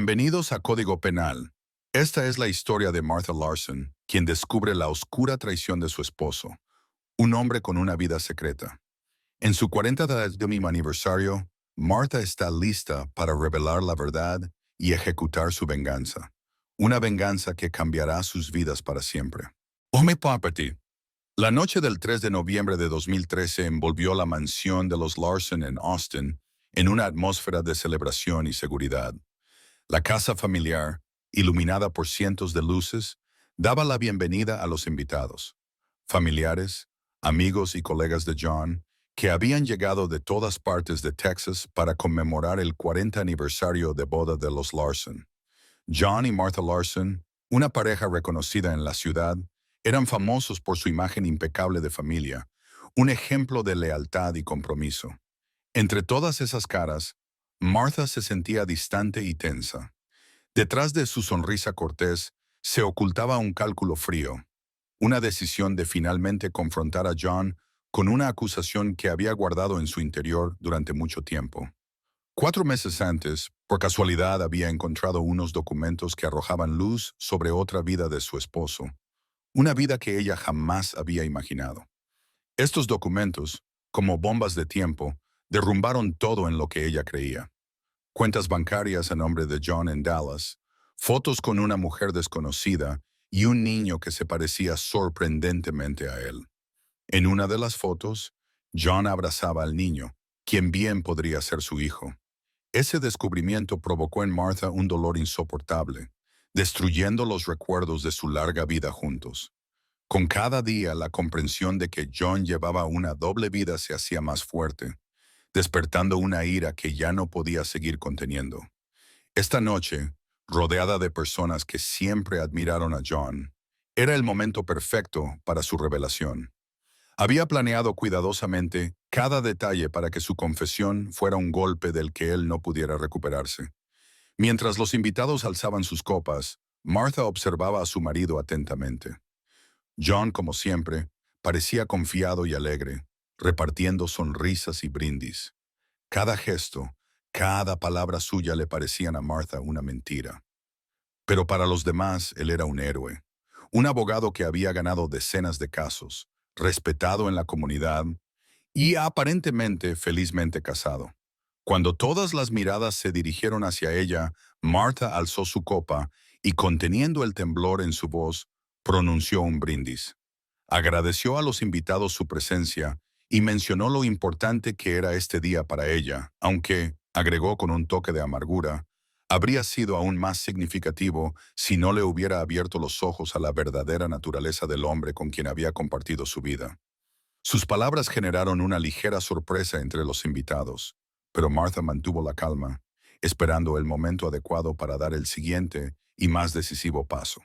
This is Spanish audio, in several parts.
Bienvenidos a Código Penal. Esta es la historia de Martha Larson, quien descubre la oscura traición de su esposo, un hombre con una vida secreta. En su 40º aniversario, Martha está lista para revelar la verdad y ejecutar su venganza. Una venganza que cambiará sus vidas para siempre. Homeopathy. La noche del 3 de noviembre de 2013 envolvió la mansión de los Larson en Austin en una atmósfera de celebración y seguridad. La casa familiar, iluminada por cientos de luces, daba la bienvenida a los invitados, familiares, amigos y colegas de John, que habían llegado de todas partes de Texas para conmemorar el 40 aniversario de boda de los Larson. John y Martha Larson, una pareja reconocida en la ciudad, eran famosos por su imagen impecable de familia, un ejemplo de lealtad y compromiso. Entre todas esas caras, Martha se sentía distante y tensa. Detrás de su sonrisa cortés se ocultaba un cálculo frío, una decisión de finalmente confrontar a John con una acusación que había guardado en su interior durante mucho tiempo. 4 meses antes, por casualidad había encontrado unos documentos que arrojaban luz sobre otra vida de su esposo, una vida que ella jamás había imaginado. Estos documentos, como bombas de tiempo, derrumbaron todo en lo que ella creía. Cuentas bancarias a nombre de John en Dallas, fotos con una mujer desconocida y un niño que se parecía sorprendentemente a él. En una de las fotos, John abrazaba al niño, quien bien podría ser su hijo. Ese descubrimiento provocó en Martha un dolor insoportable, destruyendo los recuerdos de su larga vida juntos. Con cada día, la comprensión de que John llevaba una doble vida se hacía más fuerte, despertando una ira que ya no podía seguir conteniendo. Esta noche, rodeada de personas que siempre admiraron a John, era el momento perfecto para su revelación. Había planeado cuidadosamente cada detalle para que su confesión fuera un golpe del que él no pudiera recuperarse. Mientras los invitados alzaban sus copas, Martha observaba a su marido atentamente. John, como siempre, parecía confiado y alegre, repartiendo sonrisas y brindis. Cada gesto, cada palabra suya le parecían a Martha una mentira. Pero para los demás, él era un héroe, un abogado que había ganado decenas de casos, respetado en la comunidad y aparentemente felizmente casado. Cuando todas las miradas se dirigieron hacia ella, Martha alzó su copa y, conteniendo el temblor en su voz, pronunció un brindis. Agradeció a los invitados su presencia y mencionó lo importante que era este día para ella, aunque, agregó con un toque de amargura, habría sido aún más significativo si no le hubiera abierto los ojos a la verdadera naturaleza del hombre con quien había compartido su vida. Sus palabras generaron una ligera sorpresa entre los invitados, pero Martha mantuvo la calma, esperando el momento adecuado para dar el siguiente y más decisivo paso.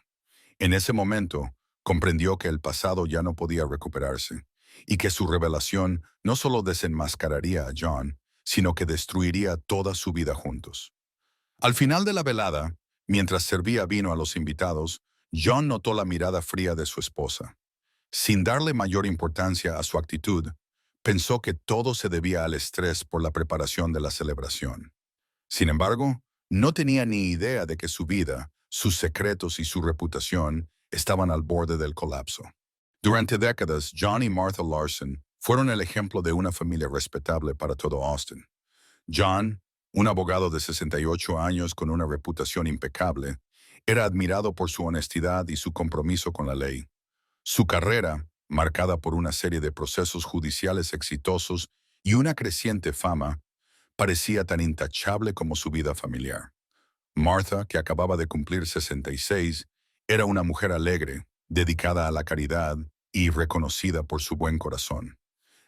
En ese momento, comprendió que el pasado ya no podía recuperarse, y que su revelación no solo desenmascararía a John, sino que destruiría toda su vida juntos. Al final de la velada, mientras servía vino a los invitados, John notó la mirada fría de su esposa. Sin darle mayor importancia a su actitud, pensó que todo se debía al estrés por la preparación de la celebración. Sin embargo, no tenía ni idea de que su vida, sus secretos y su reputación estaban al borde del colapso. Durante décadas, John y Martha Larson fueron el ejemplo de una familia respetable para todo Austin. John, un abogado de 68 años con una reputación impecable, era admirado por su honestidad y su compromiso con la ley. Su carrera, marcada por una serie de procesos judiciales exitosos y una creciente fama, parecía tan intachable como su vida familiar. Martha, que acababa de cumplir 66, era una mujer alegre, dedicada a la caridad y reconocida por su buen corazón.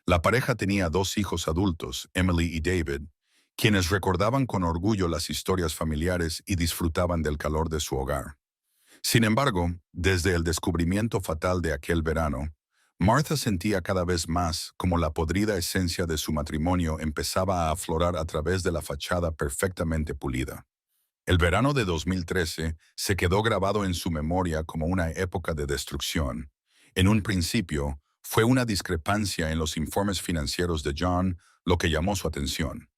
La pareja tenía 2 hijos adultos, Emily y David, quienes recordaban con orgullo las historias familiares y disfrutaban del calor de su hogar. Sin embargo, desde el descubrimiento fatal de aquel verano, Martha sentía cada vez más como la podrida esencia de su matrimonio empezaba a aflorar a través de la fachada perfectamente pulida. El verano de 2013 se quedó grabado en su memoria como una época de destrucción. En un principio, fue una discrepancia en los informes financieros de John lo que llamó su atención.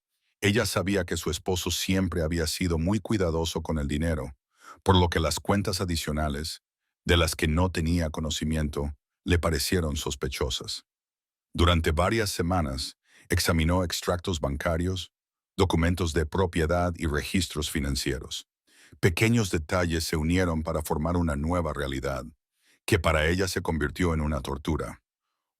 Ella sabía que su esposo siempre había sido muy cuidadoso con el dinero, por lo que las cuentas adicionales, de las que no tenía conocimiento, le parecieron sospechosas. Durante varias semanas, examinó extractos bancarios, documentos de propiedad y registros financieros. Pequeños detalles se unieron para formar una nueva realidad, que para ella se convirtió en una tortura.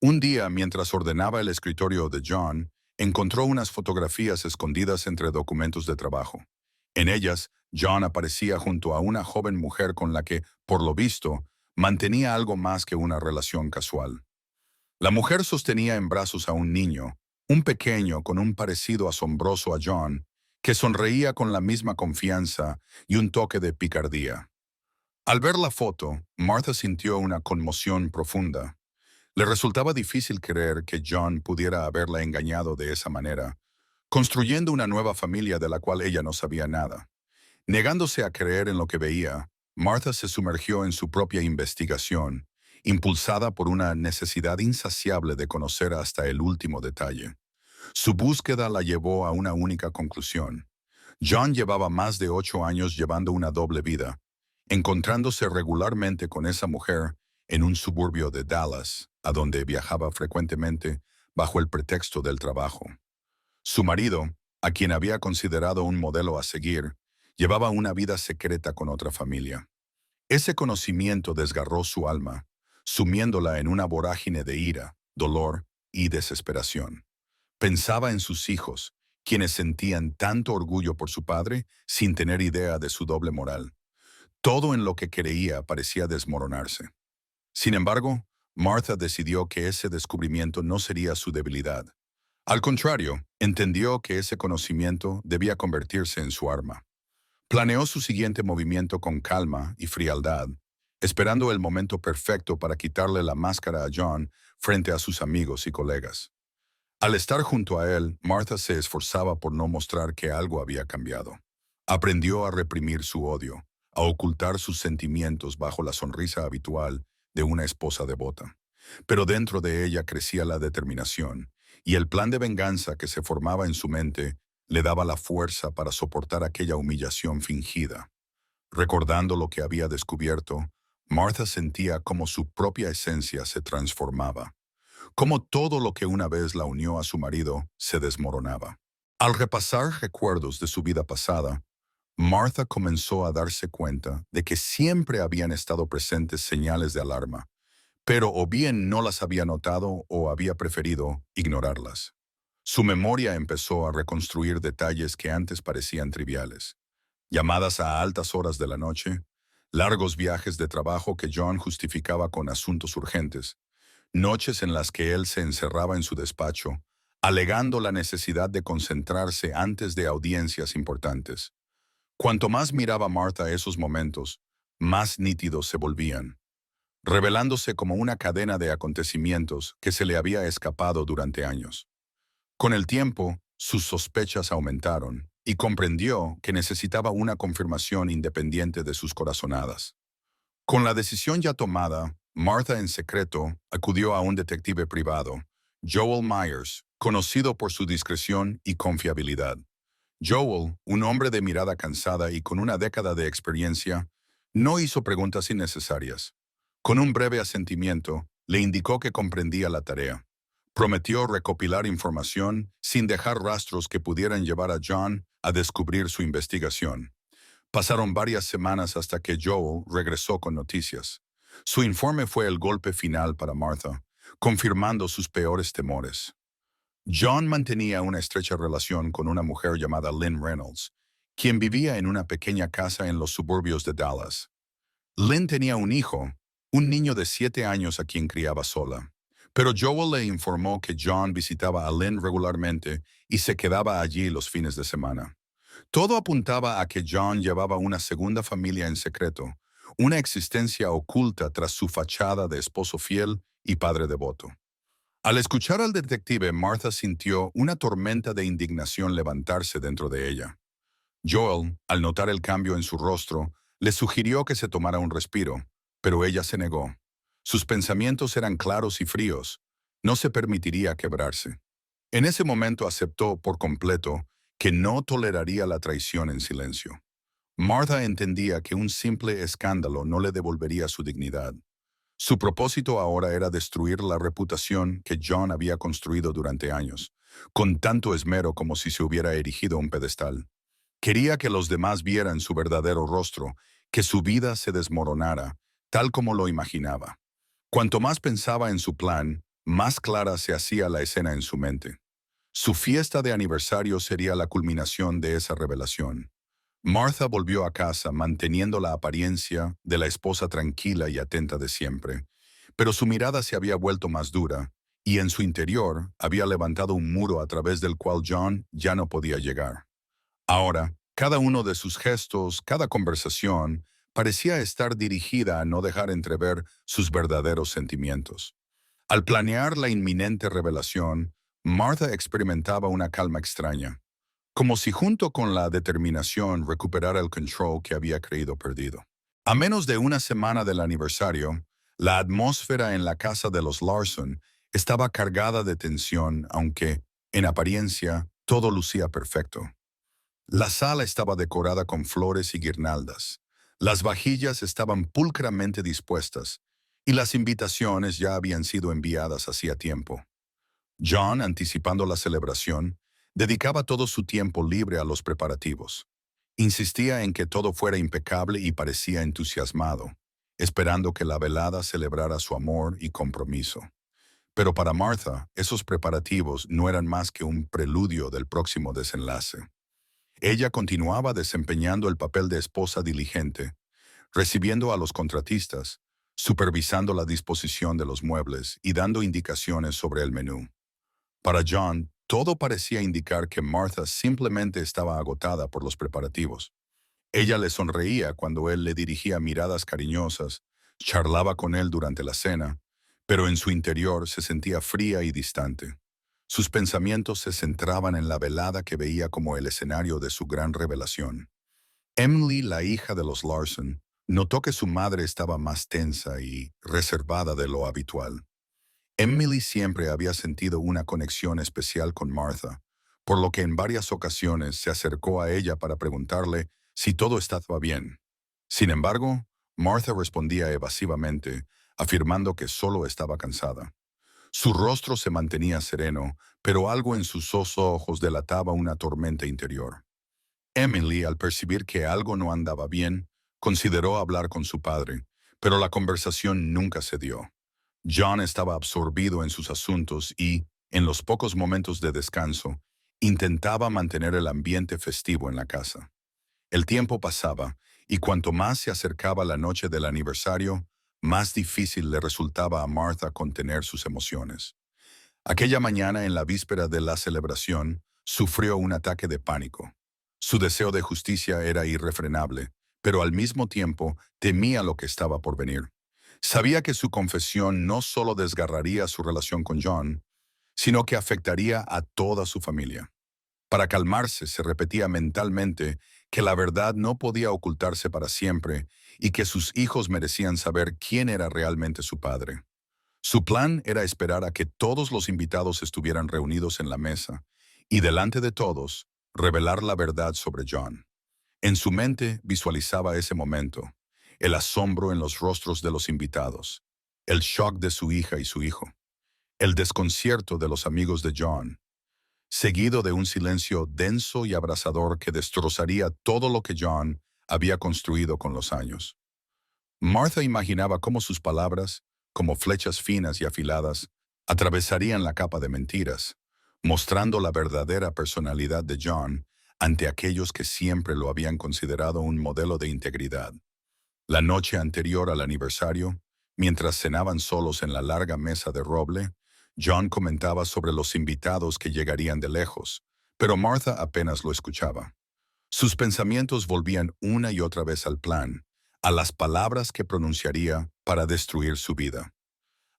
Un día, mientras ordenaba el escritorio de John, encontró unas fotografías escondidas entre documentos de trabajo. En ellas, John aparecía junto a una joven mujer con la que, por lo visto, mantenía algo más que una relación casual. La mujer sostenía en brazos a un niño, un pequeño con un parecido asombroso a John, que sonreía con la misma confianza y un toque de picardía. Al ver la foto, Martha sintió una conmoción profunda. Le resultaba difícil creer que John pudiera haberla engañado de esa manera, construyendo una nueva familia de la cual ella no sabía nada. Negándose a creer en lo que veía, Martha se sumergió en su propia investigación, impulsada por una necesidad insaciable de conocer hasta el último detalle. Su búsqueda la llevó a una única conclusión. John llevaba más de 8 años llevando una doble vida, encontrándose regularmente con esa mujer en un suburbio de Dallas, a donde viajaba frecuentemente bajo el pretexto del trabajo. Su marido, a quien había considerado un modelo a seguir, llevaba una vida secreta con otra familia. Ese conocimiento desgarró su alma, sumiéndola en una vorágine de ira, dolor y desesperación. Pensaba en sus hijos, quienes sentían tanto orgullo por su padre sin tener idea de su doble moral. Todo en lo que creía parecía desmoronarse. Sin embargo, Martha decidió que ese descubrimiento no sería su debilidad. Al contrario, entendió que ese conocimiento debía convertirse en su arma. Planeó su siguiente movimiento con calma y frialdad, esperando el momento perfecto para quitarle la máscara a John frente a sus amigos y colegas. Al estar junto a él, Martha se esforzaba por no mostrar que algo había cambiado. Aprendió a reprimir su odio, a ocultar sus sentimientos bajo la sonrisa habitual de una esposa devota. Pero dentro de ella crecía la determinación, y el plan de venganza que se formaba en su mente le daba la fuerza para soportar aquella humillación fingida. Recordando lo que había descubierto, Martha sentía cómo su propia esencia se transformaba, cómo todo lo que una vez la unió a su marido se desmoronaba. Al repasar recuerdos de su vida pasada, Martha comenzó a darse cuenta de que siempre habían estado presentes señales de alarma, pero o bien no las había notado o había preferido ignorarlas. Su memoria empezó a reconstruir detalles que antes parecían triviales. Llamadas a altas horas de la noche, largos viajes de trabajo que John justificaba con asuntos urgentes, noches en las que él se encerraba en su despacho, alegando la necesidad de concentrarse antes de audiencias importantes. Cuanto más miraba Martha esos momentos, más nítidos se volvían, revelándose como una cadena de acontecimientos que se le había escapado durante años. Con el tiempo, sus sospechas aumentaron y comprendió que necesitaba una confirmación independiente de sus corazonadas. Con la decisión ya tomada, Martha en secreto acudió a un detective privado, Joel Myers, conocido por su discreción y confiabilidad. Joel, un hombre de mirada cansada y con una década de experiencia, no hizo preguntas innecesarias. Con un breve asentimiento, le indicó que comprendía la tarea. Prometió recopilar información sin dejar rastros que pudieran llevar a John a descubrir su investigación. Pasaron varias semanas hasta que Joel regresó con noticias. Su informe fue el golpe final para Martha, confirmando sus peores temores. John mantenía una estrecha relación con una mujer llamada Lynn Reynolds, quien vivía en una pequeña casa en los suburbios de Dallas. Lynn tenía un hijo, un niño de 7 años a quien criaba sola. Pero Joel le informó que John visitaba a Lynn regularmente y se quedaba allí los fines de semana. Todo apuntaba a que John llevaba una segunda familia en secreto, una existencia oculta tras su fachada de esposo fiel y padre devoto. Al escuchar al detective, Martha sintió una tormenta de indignación levantarse dentro de ella. Joel, al notar el cambio en su rostro, le sugirió que se tomara un respiro, pero ella se negó. Sus pensamientos eran claros y fríos. No se permitiría quebrarse. En ese momento aceptó por completo que no toleraría la traición en silencio. Martha entendía que un simple escándalo no le devolvería su dignidad. Su propósito ahora era destruir la reputación que John había construido durante años, con tanto esmero como si se hubiera erigido un pedestal. Quería que los demás vieran su verdadero rostro, que su vida se desmoronara, tal como lo imaginaba. Cuanto más pensaba en su plan, más clara se hacía la escena en su mente. Su fiesta de aniversario sería la culminación de esa revelación. Martha volvió a casa manteniendo la apariencia de la esposa tranquila y atenta de siempre, pero su mirada se había vuelto más dura, y en su interior había levantado un muro a través del cual John ya no podía llegar. Ahora, cada uno de sus gestos, cada conversación, parecía estar dirigida a no dejar entrever sus verdaderos sentimientos. Al planear la inminente revelación, Martha experimentaba una calma extraña, como si junto con la determinación recuperara el control que había creído perdido. A menos de una semana del aniversario, la atmósfera en la casa de los Larson estaba cargada de tensión, aunque, en apariencia, todo lucía perfecto. La sala estaba decorada con flores y guirnaldas. Las vajillas estaban pulcramente dispuestas y las invitaciones ya habían sido enviadas hacía tiempo. John, anticipando la celebración, dedicaba todo su tiempo libre a los preparativos. Insistía en que todo fuera impecable y parecía entusiasmado, esperando que la velada celebrara su amor y compromiso. Pero para Martha, esos preparativos no eran más que un preludio del próximo desenlace. Ella continuaba desempeñando el papel de esposa diligente, recibiendo a los contratistas, supervisando la disposición de los muebles y dando indicaciones sobre el menú. Para John, todo parecía indicar que Martha simplemente estaba agotada por los preparativos. Ella le sonreía cuando él le dirigía miradas cariñosas, charlaba con él durante la cena, pero en su interior se sentía fría y distante. Sus pensamientos se centraban en la velada que veía como el escenario de su gran revelación. Emily, la hija de los Larson, notó que su madre estaba más tensa y reservada de lo habitual. Emily siempre había sentido una conexión especial con Martha, por lo que en varias ocasiones se acercó a ella para preguntarle si todo estaba bien. Sin embargo, Martha respondía evasivamente, afirmando que solo estaba cansada. Su rostro se mantenía sereno, pero algo en sus ojos delataba una tormenta interior. Emily, al percibir que algo no andaba bien, consideró hablar con su padre, pero la conversación nunca se dio. John estaba absorbido en sus asuntos y, en los pocos momentos de descanso, intentaba mantener el ambiente festivo en la casa. El tiempo pasaba, y cuanto más se acercaba la noche del aniversario, más difícil le resultaba a Martha contener sus emociones. Aquella mañana, en la víspera de la celebración, sufrió un ataque de pánico. Su deseo de justicia era irrefrenable, pero al mismo tiempo temía lo que estaba por venir. Sabía que su confesión no solo desgarraría su relación con John, sino que afectaría a toda su familia. Para calmarse, se repetía mentalmente que la verdad no podía ocultarse para siempre y que sus hijos merecían saber quién era realmente su padre. Su plan era esperar a que todos los invitados estuvieran reunidos en la mesa y, delante de todos, revelar la verdad sobre John. En su mente visualizaba ese momento, el asombro en los rostros de los invitados, el shock de su hija y su hijo, el desconcierto de los amigos de John, seguido de un silencio denso y abrasador que destrozaría todo lo que John había construido con los años. Martha imaginaba cómo sus palabras, como flechas finas y afiladas, atravesarían la capa de mentiras, mostrando la verdadera personalidad de John ante aquellos que siempre lo habían considerado un modelo de integridad. La noche anterior al aniversario, mientras cenaban solos en la larga mesa de roble, John comentaba sobre los invitados que llegarían de lejos, pero Martha apenas lo escuchaba. Sus pensamientos volvían una y otra vez al plan, a las palabras que pronunciaría para destruir su vida.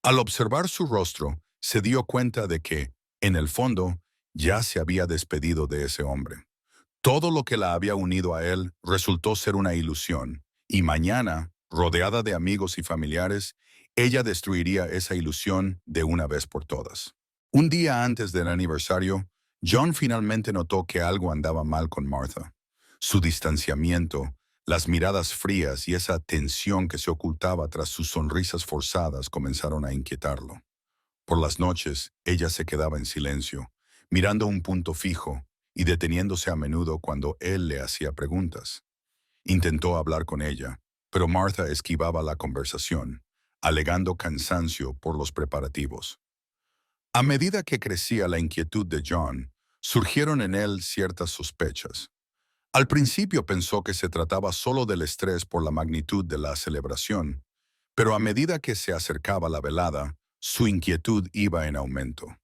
Al observar su rostro, se dio cuenta de que, en el fondo, ya se había despedido de ese hombre. Todo lo que la había unido a él resultó ser una ilusión, y mañana, rodeada de amigos y familiares, ella destruiría esa ilusión de una vez por todas. Un día antes del aniversario, John finalmente notó que algo andaba mal con Martha. Su distanciamiento, las miradas frías y esa tensión que se ocultaba tras sus sonrisas forzadas comenzaron a inquietarlo. Por las noches, ella se quedaba en silencio, mirando un punto fijo y deteniéndose a menudo cuando él le hacía preguntas. Intentó hablar con ella, pero Martha esquivaba la conversación, alegando cansancio por los preparativos. A medida que crecía la inquietud de John, surgieron en él ciertas sospechas. Al principio pensó que se trataba solo del estrés por la magnitud de la celebración, pero a medida que se acercaba la velada, su inquietud iba en aumento.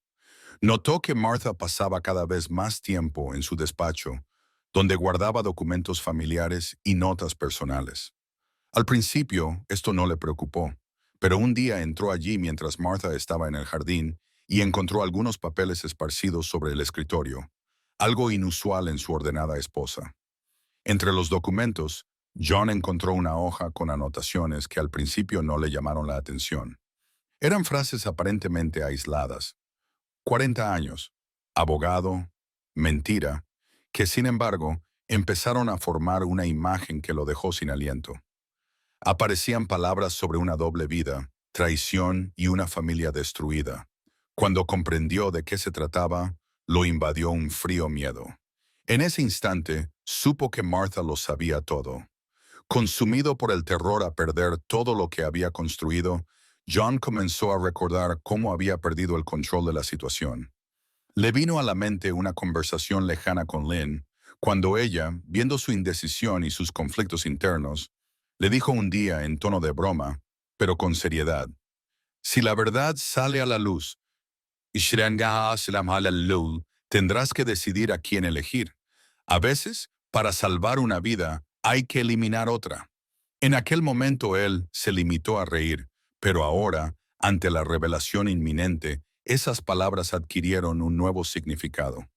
Notó que Martha pasaba cada vez más tiempo en su despacho, donde guardaba documentos familiares y notas personales. Al principio, esto no le preocupó, pero un día entró allí mientras Martha estaba en el jardín y encontró algunos papeles esparcidos sobre el escritorio, algo inusual en su ordenada esposa. Entre los documentos, John encontró una hoja con anotaciones que al principio no le llamaron la atención. Eran frases aparentemente aisladas. 40 años, abogado, mentira, que sin embargo empezaron a formar una imagen que lo dejó sin aliento. Aparecían palabras sobre una doble vida, traición y una familia destruida. Cuando comprendió de qué se trataba, lo invadió un frío miedo. En ese instante, supo que Martha lo sabía todo. Consumido por el terror a perder todo lo que había construido, John comenzó a recordar cómo había perdido el control de la situación. Le vino a la mente una conversación lejana con Lynn, cuando ella, viendo su indecisión y sus conflictos internos, le dijo un día en tono de broma, pero con seriedad: si la verdad sale a la luz, tendrás que decidir a quién elegir. A veces, para salvar una vida, hay que eliminar otra. En aquel momento él se limitó a reír, pero ahora, ante la revelación inminente, esas palabras adquirieron un nuevo significado.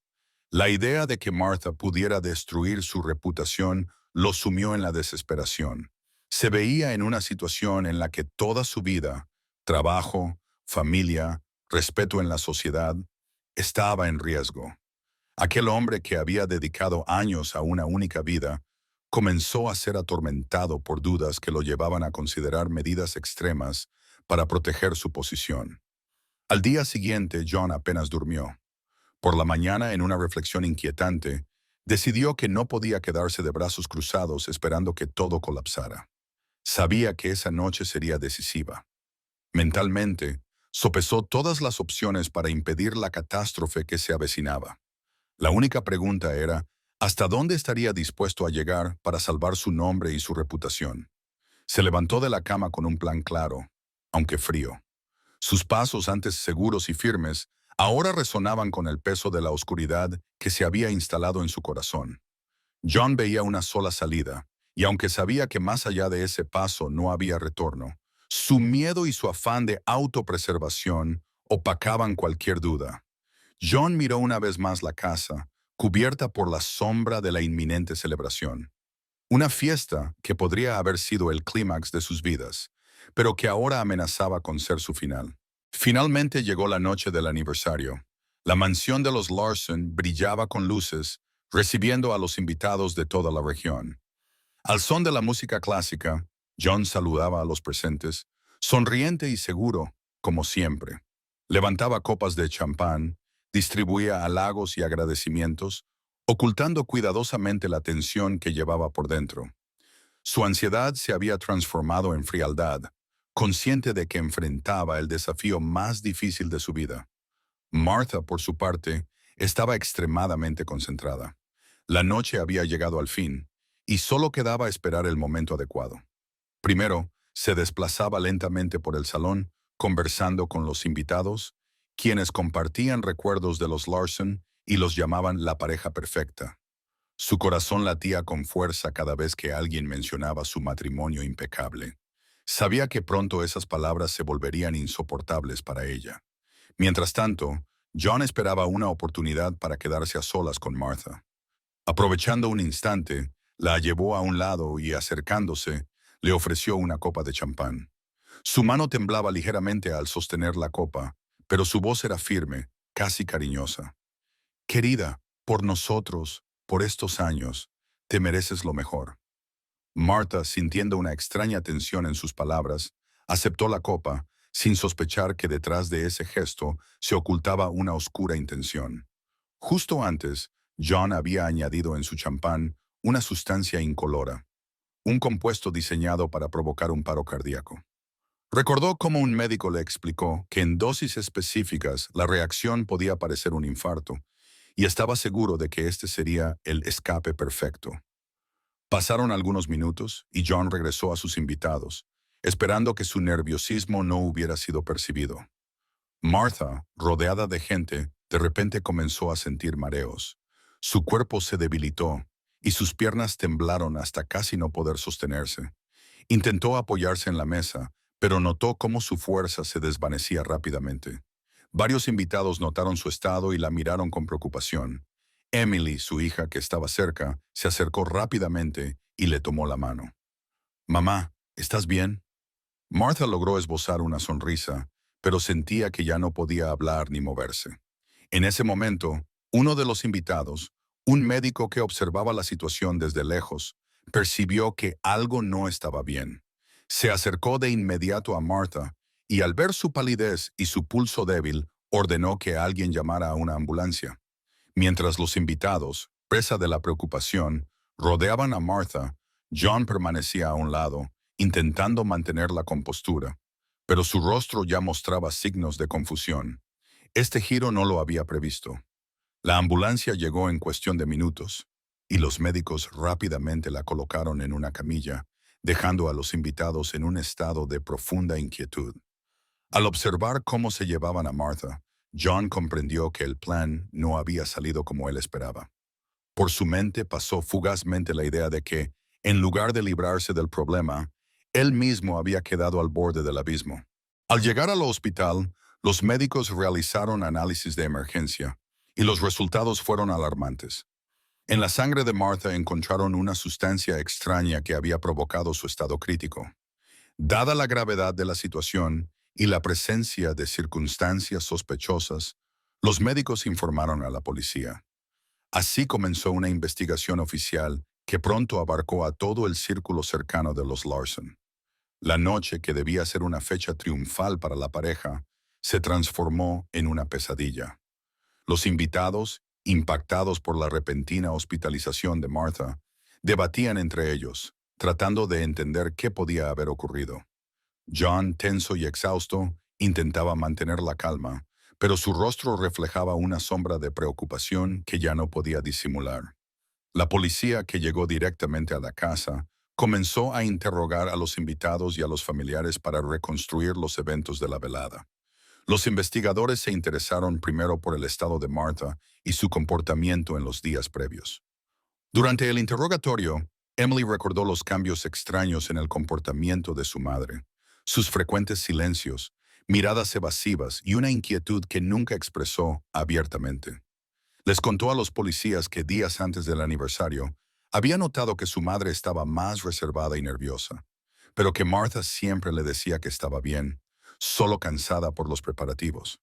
La idea de que Martha pudiera destruir su reputación lo sumió en la desesperación. Se veía en una situación en la que toda su vida, trabajo, familia, respeto en la sociedad, estaba en riesgo. Aquel hombre que había dedicado años a una única vida, comenzó a ser atormentado por dudas que lo llevaban a considerar medidas extremas para proteger su posición. Al día siguiente, John apenas durmió. Por la mañana, en una reflexión inquietante, decidió que no podía quedarse de brazos cruzados esperando que todo colapsara. Sabía que esa noche sería decisiva. Mentalmente, sopesó todas las opciones para impedir la catástrofe que se avecinaba. La única pregunta era, ¿hasta dónde estaría dispuesto a llegar para salvar su nombre y su reputación? Se levantó de la cama con un plan claro, aunque frío. Sus pasos, antes seguros y firmes, ahora resonaban con el peso de la oscuridad que se había instalado en su corazón. John veía una sola salida, y aunque sabía que más allá de ese paso no había retorno, su miedo y su afán de autopreservación opacaban cualquier duda. John miró una vez más la casa, cubierta por la sombra de la inminente celebración. Una fiesta que podría haber sido el clímax de sus vidas, pero que ahora amenazaba con ser su final. Finalmente llegó la noche del aniversario. La mansión de los Larson brillaba con luces, recibiendo a los invitados de toda la región. Al son de la música clásica, John saludaba a los presentes, sonriente y seguro, como siempre. Levantaba copas de champán, distribuía halagos y agradecimientos, ocultando cuidadosamente la tensión que llevaba por dentro. Su ansiedad se había transformado en frialdad, consciente de que enfrentaba el desafío más difícil de su vida. Martha, por su parte, estaba extremadamente concentrada. La noche había llegado al fin, y solo quedaba esperar el momento adecuado. Primero, se desplazaba lentamente por el salón, conversando con los invitados, quienes compartían recuerdos de los Larson y los llamaban la pareja perfecta. Su corazón latía con fuerza cada vez que alguien mencionaba su matrimonio impecable. Sabía que pronto esas palabras se volverían insoportables para ella. Mientras tanto, John esperaba una oportunidad para quedarse a solas con Martha. Aprovechando un instante, la llevó a un lado y, acercándose, le ofreció una copa de champán. Su mano temblaba ligeramente al sostener la copa, pero su voz era firme, casi cariñosa. Querida, por nosotros, por estos años, te mereces lo mejor. Martha, sintiendo una extraña tensión en sus palabras, aceptó la copa, sin sospechar que detrás de ese gesto se ocultaba una oscura intención. Justo antes, John había añadido en su champán una sustancia incolora, un compuesto diseñado para provocar un paro cardíaco. Recordó cómo un médico le explicó que en dosis específicas la reacción podía parecer un infarto, y estaba seguro de que este sería el escape perfecto. Pasaron algunos minutos y John regresó a sus invitados, esperando que su nerviosismo no hubiera sido percibido. Martha, rodeada de gente, de repente comenzó a sentir mareos. Su cuerpo se debilitó y sus piernas temblaron hasta casi no poder sostenerse. Intentó apoyarse en la mesa, pero notó cómo su fuerza se desvanecía rápidamente. Varios invitados notaron su estado y la miraron con preocupación. Emily, su hija que estaba cerca, se acercó rápidamente y le tomó la mano. «Mamá, ¿estás bien?» Martha logró esbozar una sonrisa, pero sentía que ya no podía hablar ni moverse. En ese momento, uno de los invitados, un médico que observaba la situación desde lejos, percibió que algo no estaba bien. Se acercó de inmediato a Martha y al ver su palidez y su pulso débil, ordenó que alguien llamara a una ambulancia. Mientras los invitados, presa de la preocupación, rodeaban a Martha, John permanecía a un lado, intentando mantener la compostura, pero su rostro ya mostraba signos de confusión. Este giro no lo había previsto. La ambulancia llegó en cuestión de minutos, y los médicos rápidamente la colocaron en una camilla, dejando a los invitados en un estado de profunda inquietud. Al observar cómo se llevaban a Martha, John comprendió que el plan no había salido como él esperaba. Por su mente pasó fugazmente la idea de que, en lugar de librarse del problema, él mismo había quedado al borde del abismo. Al llegar al hospital, los médicos realizaron análisis de emergencia, y los resultados fueron alarmantes. En la sangre de Martha encontraron una sustancia extraña que había provocado su estado crítico. Dada la gravedad de la situación y la presencia de circunstancias sospechosas, los médicos informaron a la policía. Así comenzó una investigación oficial que pronto abarcó a todo el círculo cercano de los Larson. La noche, que debía ser una fecha triunfal para la pareja, se transformó en una pesadilla. Los invitados, impactados por la repentina hospitalización de Martha, debatían entre ellos, tratando de entender qué podía haber ocurrido. John, tenso y exhausto, intentaba mantener la calma, pero su rostro reflejaba una sombra de preocupación que ya no podía disimular. La policía, que llegó directamente a la casa, comenzó a interrogar a los invitados y a los familiares para reconstruir los eventos de la velada. Los investigadores se interesaron primero por el estado de Martha y su comportamiento en los días previos. Durante el interrogatorio, Emily recordó los cambios extraños en el comportamiento de su madre, sus frecuentes silencios, miradas evasivas y una inquietud que nunca expresó abiertamente. Les contó a los policías que días antes del aniversario había notado que su madre estaba más reservada y nerviosa, pero que Martha siempre le decía que estaba bien, solo cansada por los preparativos.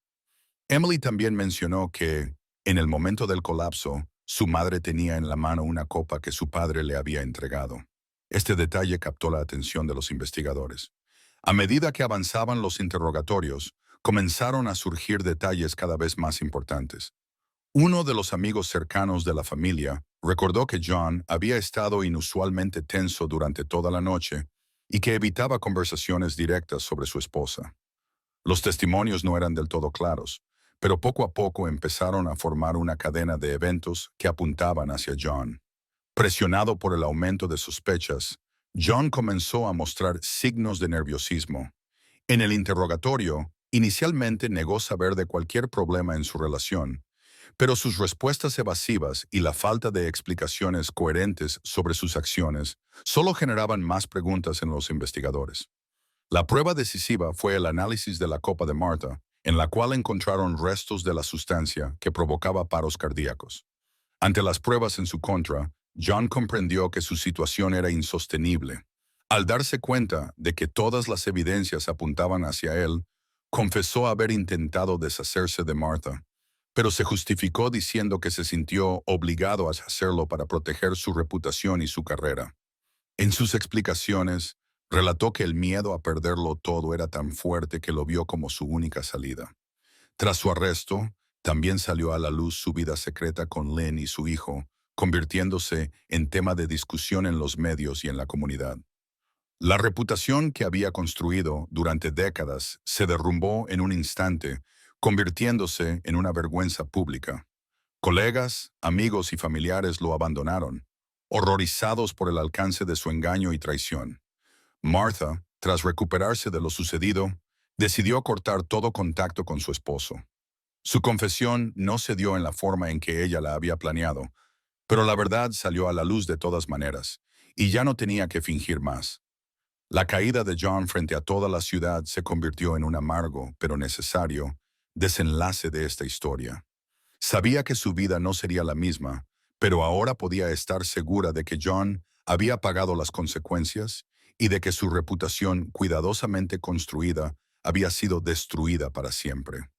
Emily también mencionó que, en el momento del colapso, su madre tenía en la mano una copa que su padre le había entregado. Este detalle captó la atención de los investigadores. A medida que avanzaban los interrogatorios, comenzaron a surgir detalles cada vez más importantes. Uno de los amigos cercanos de la familia recordó que John había estado inusualmente tenso durante toda la noche y que evitaba conversaciones directas sobre su esposa. Los testimonios no eran del todo claros, pero poco a poco empezaron a formar una cadena de eventos que apuntaban hacia John. Presionado por el aumento de sospechas, John comenzó a mostrar signos de nerviosismo. En el interrogatorio, inicialmente negó saber de cualquier problema en su relación, pero sus respuestas evasivas y la falta de explicaciones coherentes sobre sus acciones solo generaban más preguntas en los investigadores. La prueba decisiva fue el análisis de la copa de Martha, en la cual encontraron restos de la sustancia que provocaba paros cardíacos. Ante las pruebas en su contra, John comprendió que su situación era insostenible. Al darse cuenta de que todas las evidencias apuntaban hacia él, confesó haber intentado deshacerse de Martha, pero se justificó diciendo que se sintió obligado a hacerlo para proteger su reputación y su carrera. En sus explicaciones, relató que el miedo a perderlo todo era tan fuerte que lo vio como su única salida. Tras su arresto, también salió a la luz su vida secreta con Lynn y su hijo, convirtiéndose en tema de discusión en los medios y en la comunidad. La reputación que había construido durante décadas se derrumbó en un instante, convirtiéndose en una vergüenza pública. Colegas, amigos y familiares lo abandonaron, horrorizados por el alcance de su engaño y traición. Martha, tras recuperarse de lo sucedido, decidió cortar todo contacto con su esposo. Su confesión no se dio en la forma en que ella la había planeado, pero la verdad salió a la luz de todas maneras, y ya no tenía que fingir más. La caída de John frente a toda la ciudad se convirtió en un amargo, pero necesario, desenlace de esta historia. Sabía que su vida no sería la misma, pero ahora podía estar segura de que John había pagado las consecuencias y de que su reputación cuidadosamente construida había sido destruida para siempre.